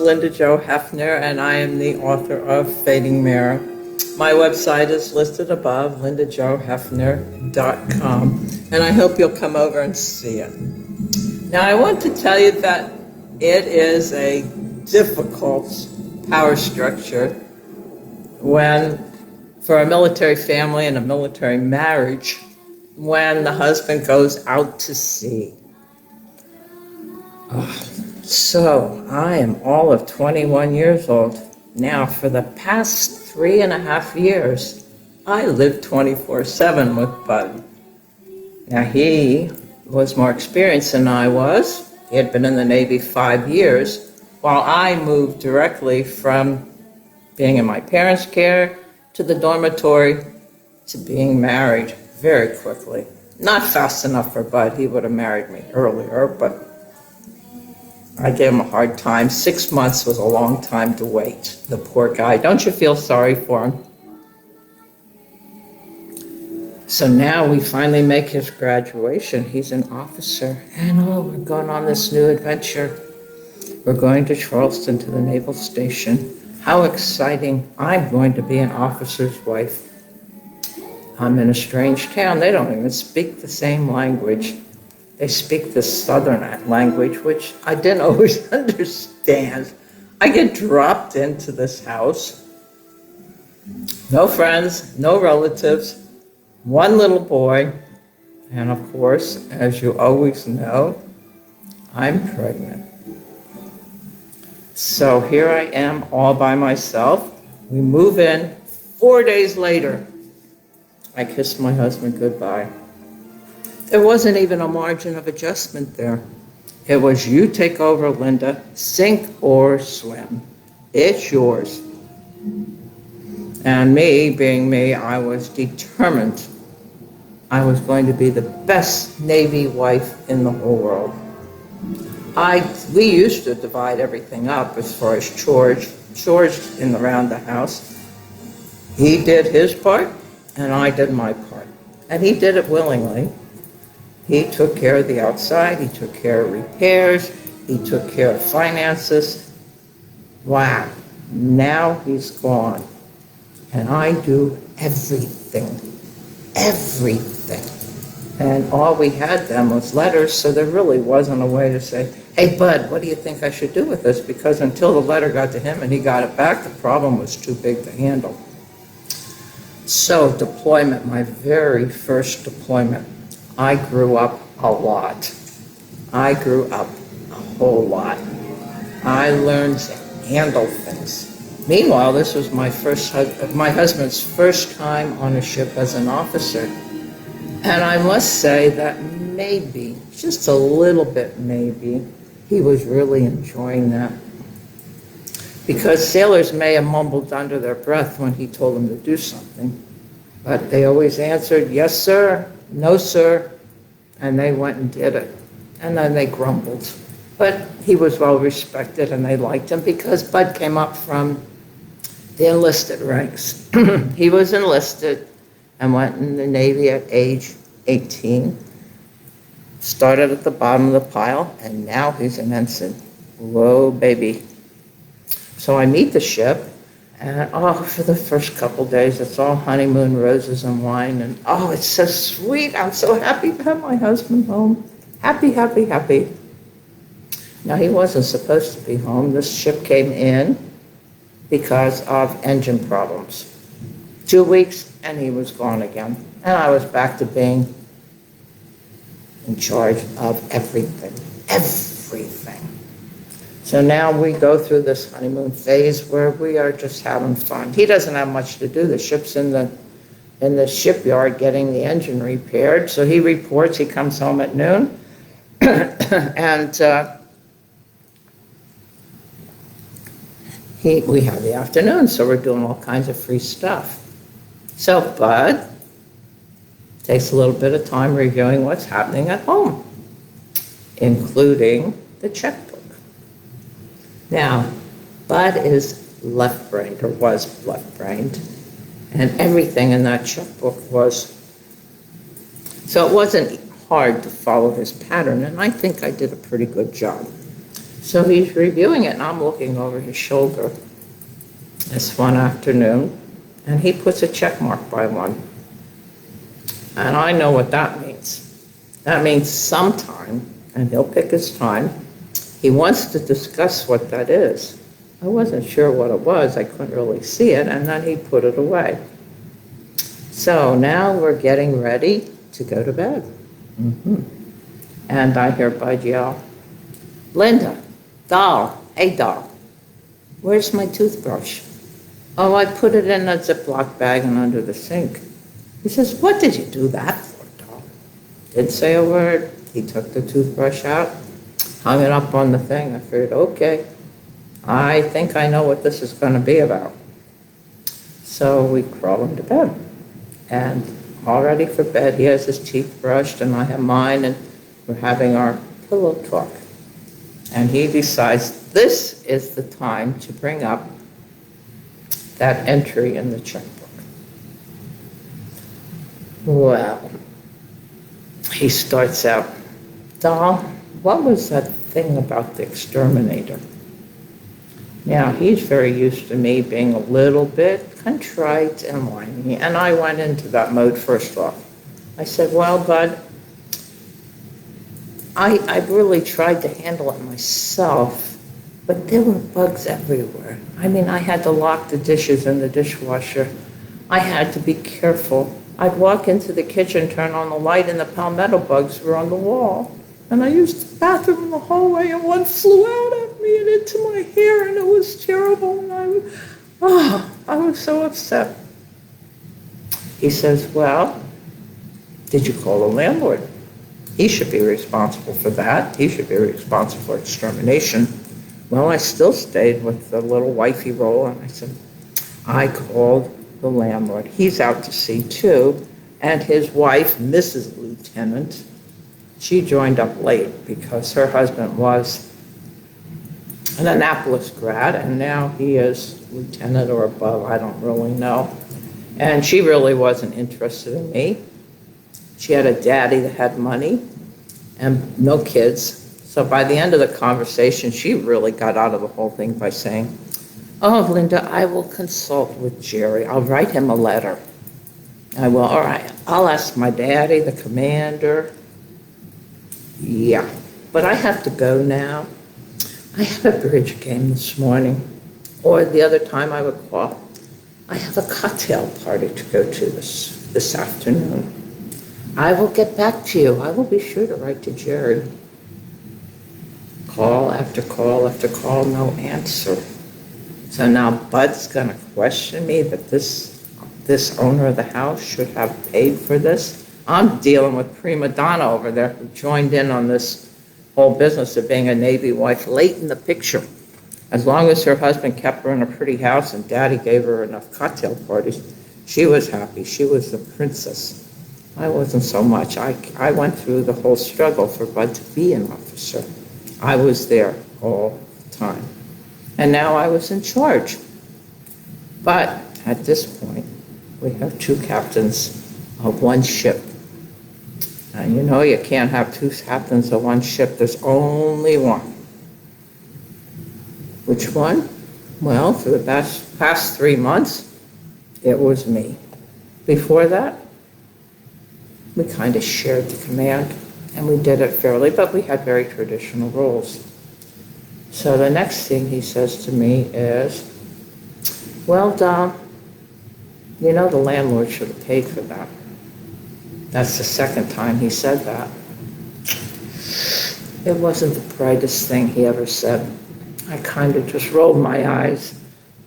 Linda Jo Heffner, and I am the author of Fading Mirror. My website is listed above, lindajoheffner.com, and I hope you'll come over and see it. Now, I want to tell you that it is a difficult power structure for a military family and a military marriage, when the husband goes out to sea. So I am all of 21 years old. Now, for the past 3.5 years, I lived 24/7 with Bud. Now, he was more experienced than I was. He had been in the Navy 5 years, while I moved directly from being in my parents' care to the dormitory to being married very quickly. Not fast enough for Bud. He would have married me earlier, but I gave him a hard time. 6 months was a long time to wait. The poor guy. Don't you feel sorry for him? So now we finally make his graduation. He's an officer. And we're going on this new adventure. We're going to Charleston to the Naval Station. How exciting. I'm going to be an officer's wife. I'm in a strange town. They don't even speak the same language. They speak the Southern language, which I didn't always understand. I get dropped into this house. No friends, no relatives, one little boy. And of course, as you always know, I'm pregnant. So here I am all by myself. We move in. 4 days later, I kissed my husband goodbye. There wasn't even a margin of adjustment there. It was, you take over, Linda, sink or swim. It's yours. And me, being me, I was determined I was going to be the best Navy wife in the whole world. We used to divide everything up as far as chores in around the house. He did his part, and I did my part. And he did it willingly. He took care of the outside, he took care of repairs, he took care of finances. Wow, now he's gone. And I do everything. And all we had then was letters, so there really wasn't a way to say, hey, Bud, what do you think I should do with this? Because until the letter got to him and he got it back, the problem was too big to handle. So deployment, my very first deployment, I grew up a lot. I grew up a whole lot. I learned to handle things. Meanwhile, this was my husband's first time on a ship as an officer. And I must say that maybe, just a little bit maybe, he was really enjoying that. Because sailors may have mumbled under their breath when he told them to do something, but they always answered, yes, sir, no, sir, and they went and did it. And then they grumbled. But he was well respected and they liked him because Bud came up from the enlisted ranks. He was enlisted and went in the Navy at age 18. Started at the bottom of the pile, and now he's an ensign. Whoa, baby. So I meet the ship, and for the first couple days, it's all honeymoon, roses, and wine, and it's so sweet. I'm so happy to have my husband home. Happy, happy, happy. Now, he wasn't supposed to be home. This ship came in because of engine problems. 2 weeks, and he was gone again. And I was back to being in charge of everything. So now we go through this honeymoon phase where we are just having fun. He doesn't have much to do. The ship's in the shipyard getting the engine repaired. So he reports, he comes home at noon, and we have the afternoon, so we're doing all kinds of free stuff. So Bud takes a little bit of time reviewing what's happening at home, including the checkbook. Now, Bud is left-brained, or was left-brained, and everything in that checkbook was. So it wasn't hard to follow his pattern, and I think I did a pretty good job. So he's reviewing it, and I'm looking over his shoulder this one afternoon, and he puts a check mark by one. And I know what that means. That means sometime, and he'll pick his time, he wants to discuss what that is. I wasn't sure what it was. I couldn't really see it, and then he put it away. So now we're getting ready to go to bed. And I hear Bud yell, "Linda, doll, hey doll, where's my toothbrush?" "Oh, I put it in a Ziploc bag and under the sink." He says, "What did you do that for, doll?" Didn't say a word. He took the toothbrush out, hung it up on the thing. I figured, okay, I think I know what this is going to be about. So we crawl into bed. And all ready for bed. He has his teeth brushed, and I have mine, and we're having our pillow talk. And he decides this is the time to bring up that entry in the checkbook. Well, he starts out, "Doll, what was that thing about the exterminator?" Now, he's very used to me being a little bit contrite and whiny, and I went into that mode first off. I said, "Well, Bud, I really tried to handle it myself, but there were bugs everywhere. I mean, I had to lock the dishes in the dishwasher. I had to be careful. I'd walk into the kitchen, turn on the light, and the palmetto bugs were on the wall. And I used the bathroom in the hallway, and one flew out at me and into my hair, and it was terrible. And I was so upset." He says, "Well, did you call the landlord? He should be responsible for that. He should be responsible for extermination." Well, I still stayed with the little wifey role, and I said, "I called the landlord. He's out to sea too." And his wife, Mrs. Lieutenant, she joined up late because her husband was an Annapolis grad, and now he is lieutenant or above, I don't really know. And she really wasn't interested in me. She had a daddy that had money and no kids. So by the end of the conversation, she really got out of the whole thing by saying, "Oh, Linda, I will consult with Jerry. I'll write him a letter." I will, all right, I'll ask my daddy, the commander. Yeah, but I have to go now. I have a bridge game this morning, or the other time I would call. I have a cocktail party to go to this afternoon. I will get back to you. I will be sure to write to Jerry. Call after call after call, no answer. So now Bud's gonna question me that this owner of the house should have paid for this. I'm dealing with prima donna over there who joined in on this whole business of being a Navy wife late in the picture. As long as her husband kept her in a pretty house and Daddy gave her enough cocktail parties, she was happy. She was the princess. I wasn't so much. I went through the whole struggle for Bud to be an officer. I was there all the time. And now I was in charge. But at this point, we have two captains of one ship. And you know you can't have two captains of one ship. There's only one. Which one? Well, for the past 3 months, it was me. Before that, we kind of shared the command, and we did it fairly, but we had very traditional roles. So the next thing he says to me is, "Well, Dom, you know the landlord should have paid for that." That's the second time he said that. It wasn't the brightest thing he ever said. I kind of just rolled my eyes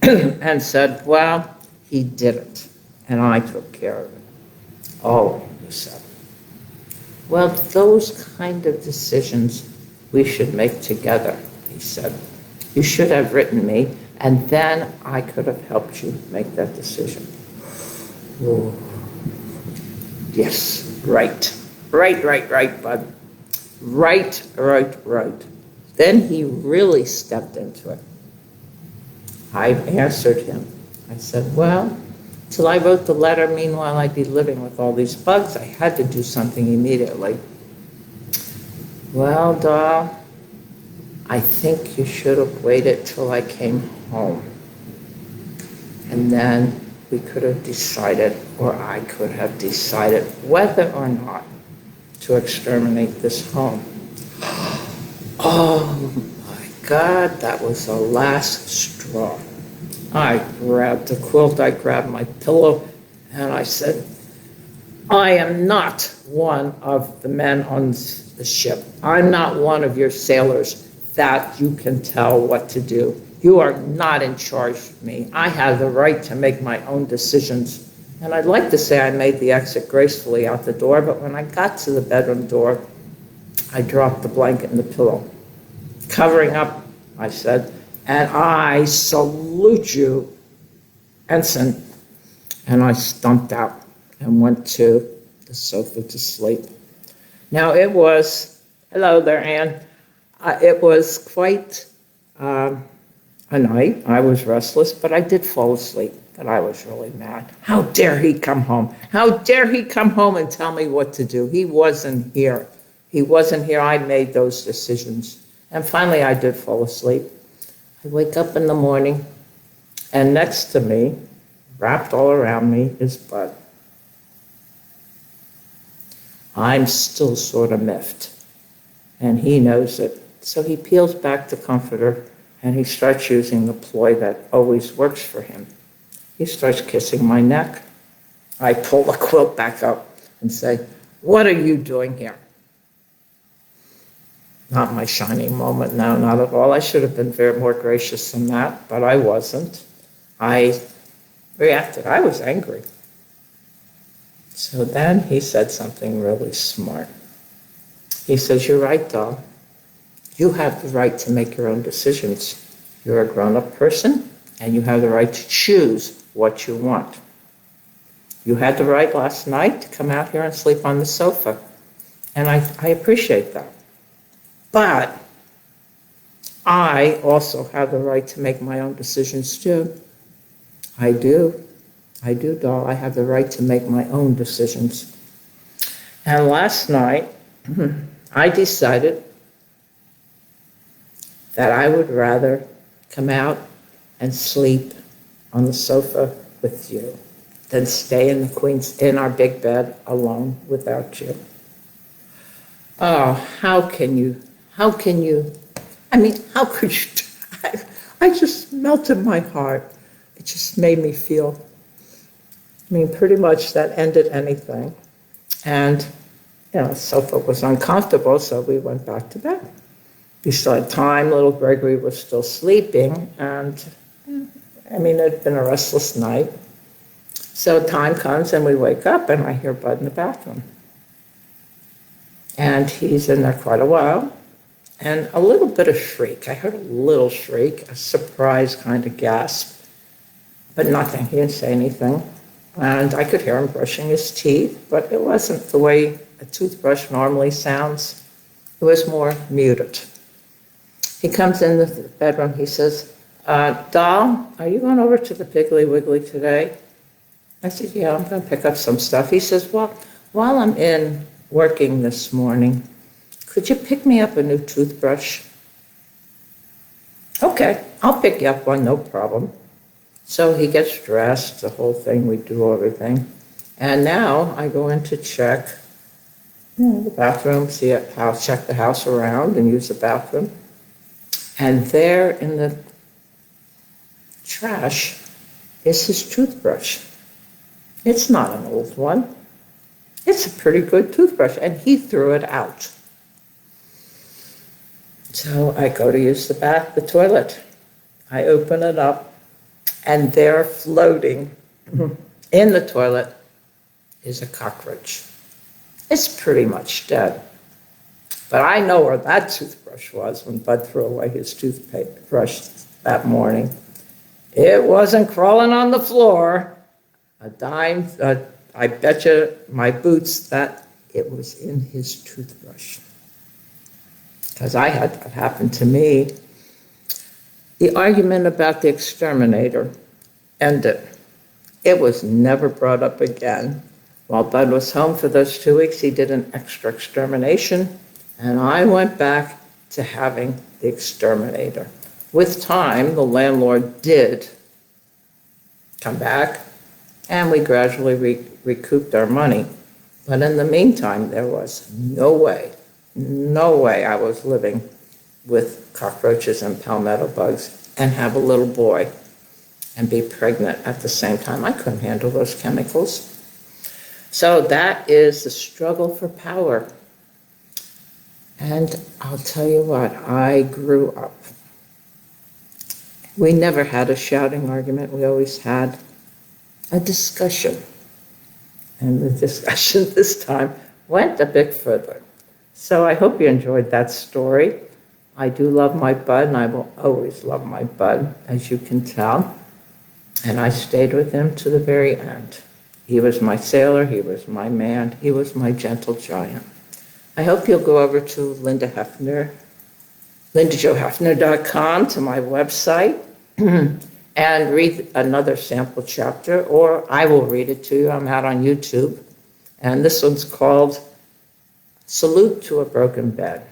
and said, "Well, he did it, and I took care of it." "Oh," he said. "Well, those kind of decisions we should make together," he said. "You should have written me, and then I could have helped you make that decision." Ooh. Yes, right. Right, Bud. Right. Then he really stepped into it. I answered him. I said, "Well, till I wrote the letter, meanwhile I'd be living with all these bugs. I had to do something immediately." "Well, doll, I think you should have waited till I came home. And then we could have decided, or I could have decided, whether or not to exterminate this home. Oh my God, that was the last straw. I grabbed the quilt, I grabbed my pillow, and I said, I am not one of the men on the ship. I'm not one of your sailors that you can tell what to do. You are not in charge of me. I have the right to make my own decisions. And I'd like to say I made the exit gracefully out the door, but when I got to the bedroom door, I dropped the blanket and the pillow. Covering up, I said, and I salute you, Ensign. And I stumped out and went to the sofa to sleep. Now it was, hello there, Anne. It was quite a night. I was restless, but I did fall asleep. But I was really mad. How dare he come home? How dare he come home and tell me what to do? He wasn't here. He wasn't here. I made those decisions. And finally, I did fall asleep. I wake up in the morning, and next to me, wrapped all around me, is Bud. I'm still sort of miffed, and he knows it. So he peels back the comforter, and he starts using the ploy that always works for him. He starts kissing my neck. I pull the quilt back up and say, what are you doing here? Not my shining moment, no, not at all. I should have been very more gracious than that, but I wasn't. I reacted. I was angry. So then he said something really smart. He says, you're right, doll. You have the right to make your own decisions. You're a grown-up person, and you have the right to choose what you want. You had the right last night to come out here and sleep on the sofa, and I appreciate that. But I also have the right to make my own decisions too. I do, doll. I have the right to make my own decisions. And last night, I decided that I would rather come out and sleep on the sofa with you than stay in our big bed alone without you. Oh, how can you, I mean, how could you, I just melted my heart. It just made me feel, I mean, pretty much that ended anything. And, the sofa was uncomfortable, so we went back to bed. We still had time. Little Gregory was still sleeping, and I mean, it had been a restless night. So time comes, and we wake up, and I hear Bud in the bathroom. And he's in there quite a while, and a little bit of shriek. I heard a little shriek, a surprise kind of gasp, but nothing. He didn't say anything. And I could hear him brushing his teeth, but it wasn't the way a toothbrush normally sounds. It was more muted. He comes in the bedroom. He says, Doll, are you going over to the Piggly Wiggly today? I said, yeah, I'm going to pick up some stuff. He says, well, while I'm in working this morning, could you pick me up a new toothbrush? Okay, I'll pick you up one, no problem. So he gets dressed, the whole thing, we do everything. And now I go in to check the bathroom, check the house around and use the bathroom. And there in the trash is his toothbrush. It's not an old one. It's a pretty good toothbrush, and he threw it out. So I go to use the toilet. I open it up, and there floating in the toilet is a cockroach. It's pretty much dead. But I know where that toothbrush was when Bud threw away his toothbrush that morning. It wasn't crawling on the floor. I bet you my boots that it was in his toothbrush. Because I had that happen to me. The argument about the exterminator ended. It was never brought up again. While Bud was home for those 2 weeks, he did an extra extermination, and I went back to having the exterminator. With time, the landlord did come back, and we gradually recouped our money. But in the meantime, there was no way I was living with cockroaches and palmetto bugs and have a little boy and be pregnant at the same time. I couldn't handle those chemicals. So that is the struggle for power. And I'll tell you what, I grew up. We never had a shouting argument. We always had a discussion. And the discussion this time went a bit further. So I hope you enjoyed that story. I do love my bud, and I will always love my bud, as you can tell. And I stayed with him to the very end. He was my sailor, he was my man, he was my gentle giant. I hope you'll go over to Linda Heffner, lindajoheffner.com, to my website, and read another sample chapter, or I will read it to you. I'm out on YouTube. And this one's called Salute to a Broken Bed.